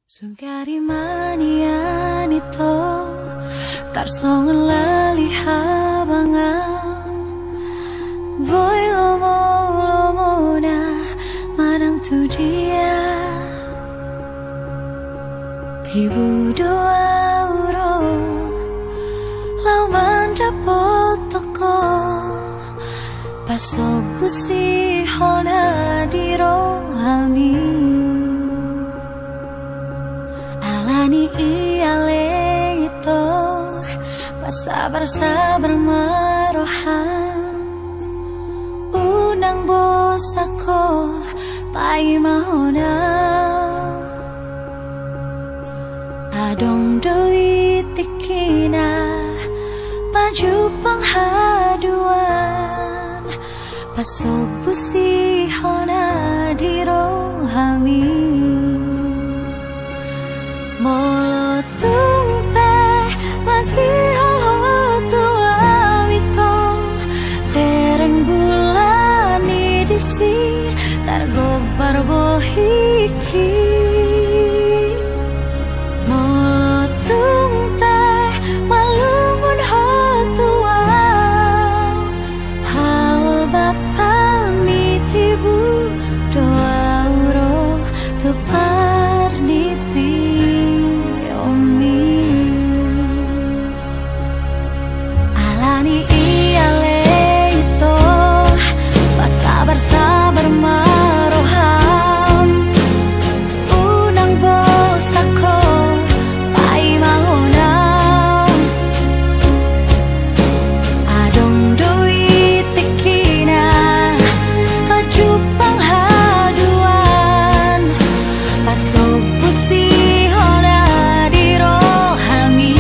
Sungkari manian itu tarsongan lali habangan Boy lomo na manang tu dia Tibu doa uro lau manja potoko Paso busi hona di rohami Alani iale itu sabar-sabar marohan Unang bosako pai mahona Adong doi tikina baju penghaduan Paso busi hona di rohami Molo tumpe masih holo tua wito Lereng bulan disi targobar bohiki Molo tumpe malungun ho tua Haul batal ni tibu doa uro tupar nipi Alani iale itu sabar-sabar maroham Unang bosako pai mahonam Adong doi tikina baju penghaduan Paso busi hona di rohami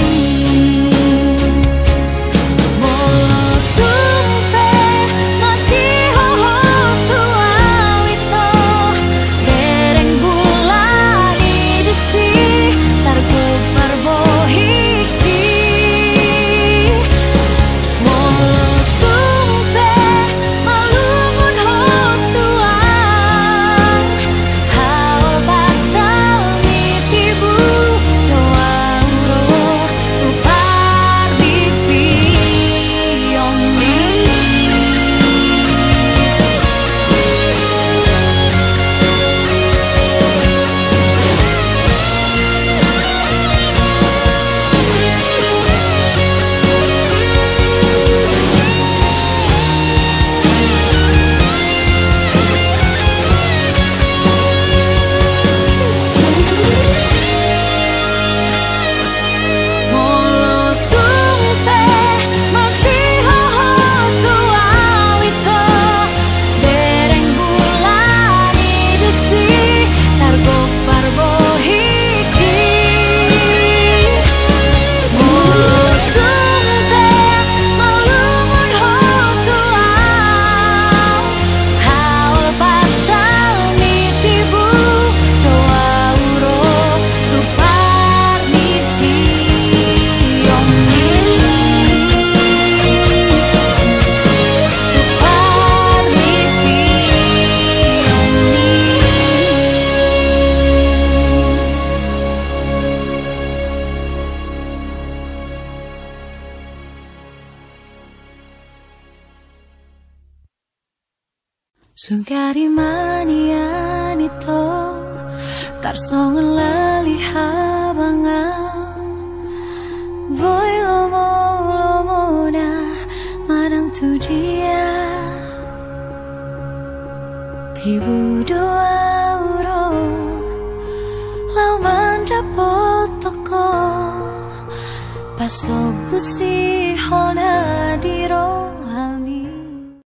Sungkari manian itu tarsongan lali habangan Boy lomo na manang tu dia Tibu doa uro lau manja potoko Paso busi hona di rohami